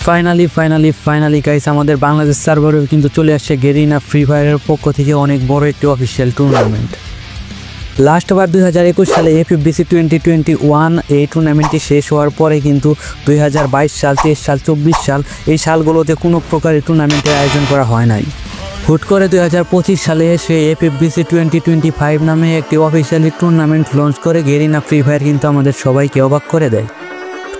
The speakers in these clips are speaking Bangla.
ফাইনালি গাইস, আমাদের বাংলাদেশ সার্ভারে কিন্তু চলে আসছে গেরিনা ফ্রি ফায়ারের পক্ষ থেকে অনেক বড় একটি অফিসিয়াল টুর্নামেন্ট। লাস্টবার 2021 সালে এফএফবিসি 2021 এই টুর্নামেন্টটি শেষ হওয়ার পরে কিন্তু 2022 সাল, 23 সাল, 24 সাল এই সালগুলোতে কোনো প্রকারের টুর্নামেন্টের আয়োজন করা হয় নাই। হুট করে 2025 সালে এসে এফএফবিসি 2025 নামে একটি অফিসিয়ালি টুর্নামেন্ট লঞ্চ করে গেরিনা ফ্রি ফায়ার কিন্তু আমাদের সবাইকে অবাক করে দেয়।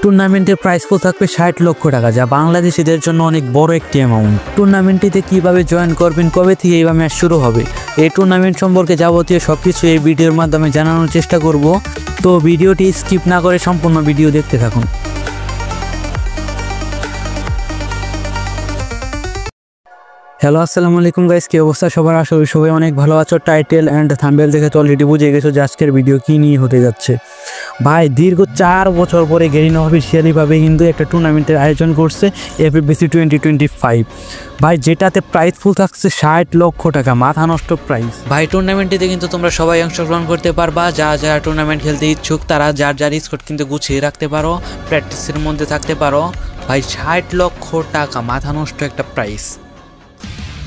টুর্নামেন্টের প্রাইস পুল থাকবে 60 লক্ষ টাকা, যা বাংলাদেশিদের জন্য অনেক বড় একটি অ্যামাউন্ট। টুর্নামেন্টটিতে কিভাবে জয়েন করবেন, কবে থেকে এই ম্যাচ শুরু হবে, এই টুর্নামেন্ট সম্পর্কে যাবতীয় সবকিছু এই ভিডিওর মাধ্যমে জানানোর চেষ্টা করব। তো ভিডিওটি স্কিপ না করে সম্পূর্ণ ভিডিও দেখতে থাকুন। হ্যালো, আসসালামু আলাইকুম গাইস, কি অবস্থা সবার? আশা করি সবাই অনেক ভালো আছো। টাইটেল অ্যান্ড থাম্বনেল দেখে তো অলরেডি বুঝে গেছো যে আজকের ভিডিও কী নিয়ে হতে যাচ্ছে। ভাই, দীর্ঘ 4 বছর পরে গেরিনা অফিসিয়ালিভাবে কিন্তু একটা টুর্নামেন্টের আয়োজন করছে এফএফবিসি 2025। ভাই, যেটাতে প্রাইস ফুল থাকছে 60 লক্ষ টাকা, মাথা নষ্ট প্রাইস। ভাই, টুর্নামেন্টটিতে কিন্তু তোমরা সবাই অংশগ্রহণ করতে পারবা। যারা টুর্নামেন্ট খেলতে ইচ্ছুক তারা যার স্কোর কিন্তু গুছিয়ে রাখতে পারো, প্র্যাকটিসের মধ্যে থাকতে পারো। ভাই, 60 লক্ষ টাকা, মাথা নষ্ট একটা প্রাইস।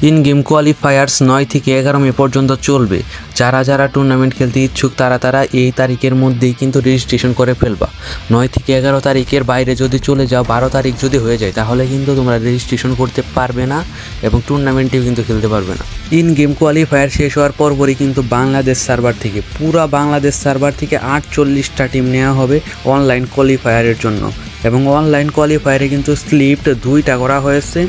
ইন গেম কোয়ালিফায়ার্স 9 থেকে 11 মে পর্যন্ত চলবে। যারা টুর্নামেন্ট খেলতে ইচ্ছুক তারা এই তারিখের মধ্যেই কিন্তু রেজিস্ট্রেশন করে ফেলবা। 9 থেকে 11 তারিখের বাইরে যদি চলে যাও, 12 তারিখ যদি হয়ে যায়, তাহলে কিন্তু তোমরা রেজিস্ট্রেশন করতে পারবে না এবং টুর্নামেন্টেও কিন্তু খেলতে পারবে না। ইন গেম কোয়ালিফায়ার শেষ হওয়ার পরপরই কিন্তু বাংলাদেশ সার্ভার থেকে, পুরা বাংলাদেশ সার্ভার থেকে 48টা টিম নেওয়া হবে অনলাইন কোয়ালিফায়ারের জন্য। এবং অনলাইন কোয়ালিফায়ারে কিন্তু স্লিপ 2টা করা হয়েছে,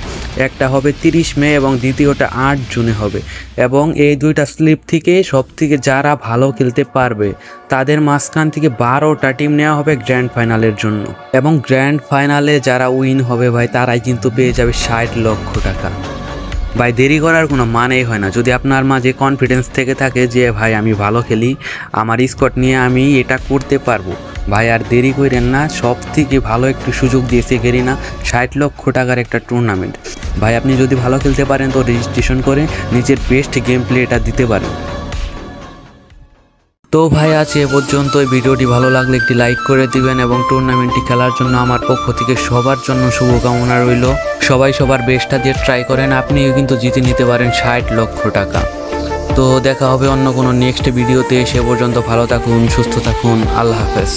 একটা হবে 30 মে এবং দ্বিতীয়টা 8 জুনে হবে। এবং এই 2টা স্লিপ থেকে সব থেকে যারা ভালো খেলতে পারবে তাদের মাঝখান থেকে 12টা টিম নেওয়া হবে গ্র্যান্ড ফাইনালের জন্য। এবং গ্র্যান্ড ফাইনালে যারা উইন হবে ভাই, তারাই কিন্তু পেয়ে যাবে 60 লক্ষ টাকা। ভাই, দেরি করার কোনো মানেই হয় না। যদি আপনার মাঝে কনফিডেন্স থেকে থাকে যে ভাই আমি ভালো খেলি, আমার স্কোয়াড নিয়ে আমি এটা করতে পারবো, ভাই আর দেরি করেন না। সব থেকে ভালো একটু সুযোগ দিয়েছে গেরিনা, 60 লক্ষ টাকার একটা টুর্নামেন্ট। ভাই, আপনি যদি ভালো খেলতে পারেন তো রেজিস্ট্রেশন করে নিজের বেস্ট গেম প্লে এটা দিতে পারেন। তো ভাই, আজ এ পর্যন্ত। ভিডিওটি ভালো লাগলে একটি লাইক করে দিবেন এবং টুর্নামেন্টটি খেলার জন্য আমার পক্ষ থেকে সবার জন্য শুভকামনা রইল। সবাই সবার বেস্টটা দিয়ে ট্রাই করেন, আপনিও কিন্তু জিতে নিতে পারেন 60 লক্ষ টাকা। তো দেখা হবে অন্য কোনো নেক্সট ভিডিওতে। সে পর্যন্ত ভালো থাকুন, সুস্থ থাকুন, আল্লাহ হাফেজ।